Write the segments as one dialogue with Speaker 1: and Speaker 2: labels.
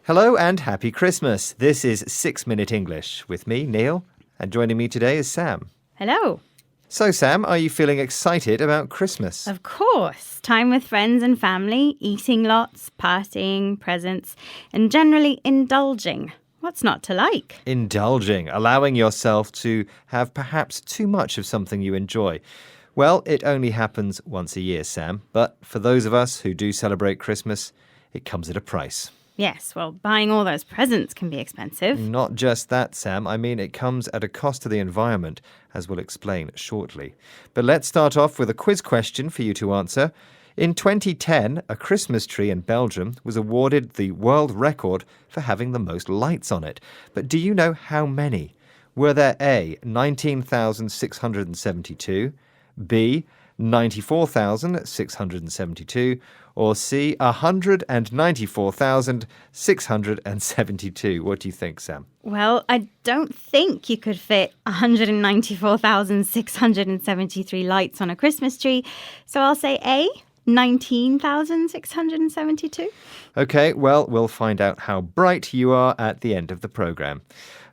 Speaker 1: Hello and happy Christmas. This is 6 Minute English with me, Neil, and joining me today is Sam.
Speaker 2: Hello.
Speaker 1: So, Sam, are you feeling excited about Christmas?
Speaker 2: Of course. Time with friends and family, eating lots, partying, presents, and generally indulging. What's not to like?
Speaker 1: Indulging, allowing yourself to have perhaps too much of something you enjoy. Well, it only happens once a year, Sam, but for those of us who do celebrate Christmas, it comes at a price.
Speaker 2: Yes, well, buying all those presents can be expensive.
Speaker 1: Not just that, Sam. I mean, it comes at a cost to the environment, as we'll explain shortly. But let's start off with a quiz question for you to answer. In 2010, a Christmas tree in Belgium was awarded the world record for having the most lights on it. But do you know how many? Were there A, 19,672, B, 94,672, or C, 194,672? What do you think, Sam?
Speaker 2: Well, I don't think you could fit 194,673 lights on a Christmas tree, so I'll say A, 19,672.
Speaker 1: Okay, well, we'll find out how bright you are at the end of the programme.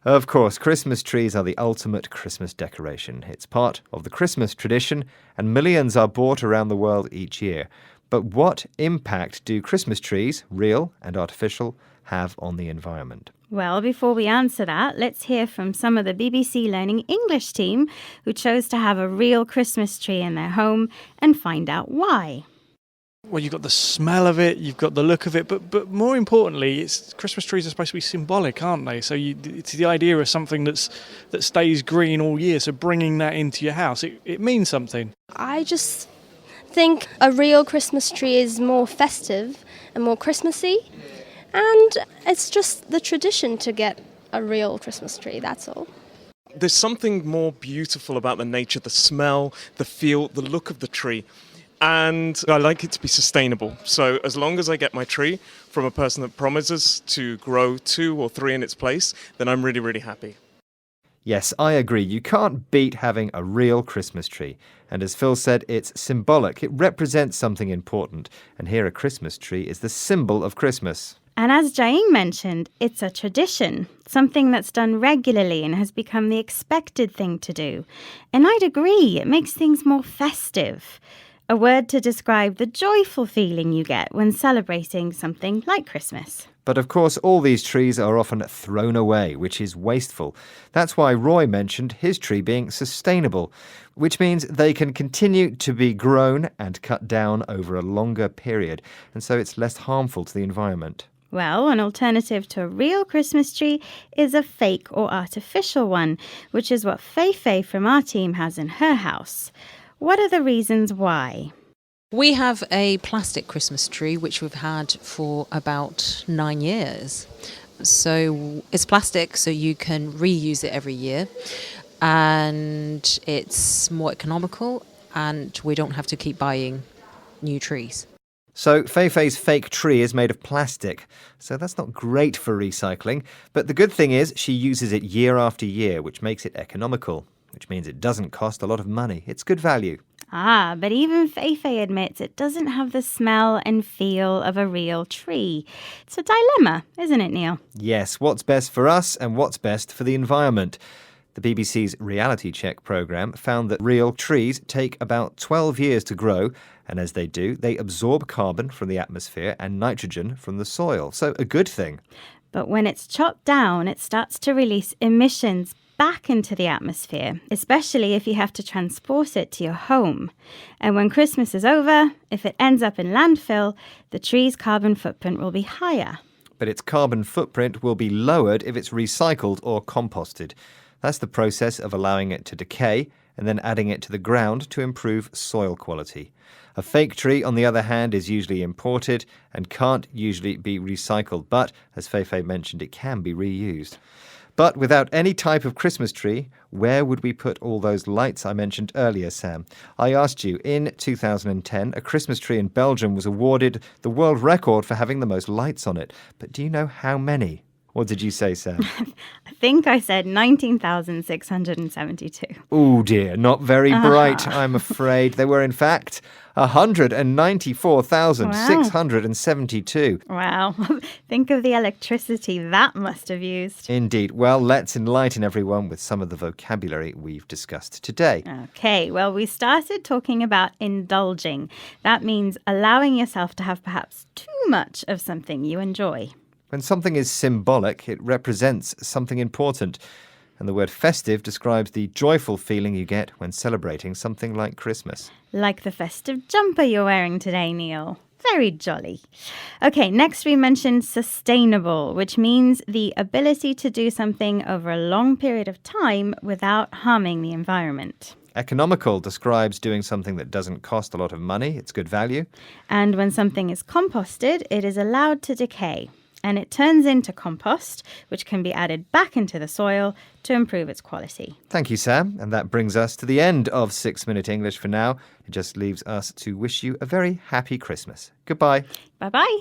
Speaker 1: Of course, Christmas trees are the ultimate Christmas decoration. It's part of the Christmas tradition, and millions are bought around the world each year. But what impact do Christmas trees, real and artificial, have on the environment?
Speaker 2: Well, before we answer that, let's hear from some of the BBC Learning English team who chose to have a real Christmas tree in their home and find out why.
Speaker 3: Well, you've got the smell of it, you've got the look of it, but more importantly, Christmas trees are supposed to be symbolic, aren't they? So it's the idea of something that stays green all year. So bringing that into your house, it means something.
Speaker 4: I just think a real Christmas tree is more festive and more Christmassy, and it's just the tradition to get a real Christmas tree, that's all.
Speaker 5: There's something more beautiful about the nature, the smell, the feel, the look of the tree. And I like it to be sustainable. So as long as I get my tree from a person that promises to grow 2 or 3 in its place, then I'm really, really happy.
Speaker 1: Yes, I agree. You can't beat having a real Christmas tree. And as Phil said, it's symbolic. It represents something important. And here a Christmas tree is the symbol of Christmas.
Speaker 2: And as Jaing mentioned, it's a tradition, something that's done regularly and has become the expected thing to do. And I'd agree, it makes things more festive. A word to describe the joyful feeling you get when celebrating something like Christmas.
Speaker 1: But of course, all these trees are often thrown away, which is wasteful. That's why Roy mentioned his tree being sustainable, which means they can continue to be grown and cut down over a longer period, and so it's less harmful to the environment.
Speaker 2: Well, an alternative to a real Christmas tree is a fake or artificial one, which is what Fei from our team has in her house. What are the reasons why?
Speaker 6: We have a plastic Christmas tree, which we've had for about 9 years. So it's plastic, so you can reuse it every year. And it's more economical, and we don't have to keep buying new trees.
Speaker 1: So Fei's fake tree is made of plastic, so that's not great for recycling. But the good thing is she uses it year after year, which makes it economical, which means it doesn't cost a lot of money. It's good value.
Speaker 2: But even Fei admits it doesn't have the smell and feel of a real tree. It's a dilemma, isn't it, Neil?
Speaker 1: Yes, what's best for us and what's best for the environment? The BBC's Reality Check programme found that real trees take about 12 years to grow, and as they do, they absorb carbon from the atmosphere and nitrogen from the soil. So a good thing.
Speaker 2: But when it's chopped down, it starts to release emissions back into the atmosphere, especially if you have to transport it to your home. And when Christmas is over, if it ends up in landfill, the tree's carbon footprint will be higher.
Speaker 1: But its carbon footprint will be lowered if it's recycled or composted. That's the process of allowing it to decay and then adding it to the ground to improve soil quality. A fake tree, on the other hand, is usually imported and can't usually be recycled, but, as Fei mentioned, it can be reused. But without any type of Christmas tree, where would we put all those lights I mentioned earlier, Sam? I asked you, in 2010, a Christmas tree in Belgium was awarded the world record for having the most lights on it. But do you know how many? What did you say, Sam?
Speaker 2: I think I said 19,672.
Speaker 1: Oh dear, not very bright, I'm afraid. There were, in fact, 194,672.
Speaker 2: Wow. Think of the electricity that must have used.
Speaker 1: Indeed. Well, let's enlighten everyone with some of the vocabulary we've discussed today.
Speaker 2: Okay, well, we started talking about indulging. That means allowing yourself to have perhaps too much of something you enjoy.
Speaker 1: When something is symbolic, it represents something important. And the word festive describes the joyful feeling you get when celebrating something like Christmas.
Speaker 2: Like the festive jumper you're wearing today, Neil. Very jolly. Okay, next we mentioned sustainable, which means the ability to do something over a long period of time without harming the environment.
Speaker 1: Economical describes doing something that doesn't cost a lot of money. It's good value.
Speaker 2: And when something is composted, it is allowed to decay. And it turns into compost, which can be added back into the soil to improve its quality.
Speaker 1: Thank you, Sam. And that brings us to the end of 6 Minute English for now. It just leaves us to wish you a very happy Christmas. Goodbye.
Speaker 2: Bye-bye.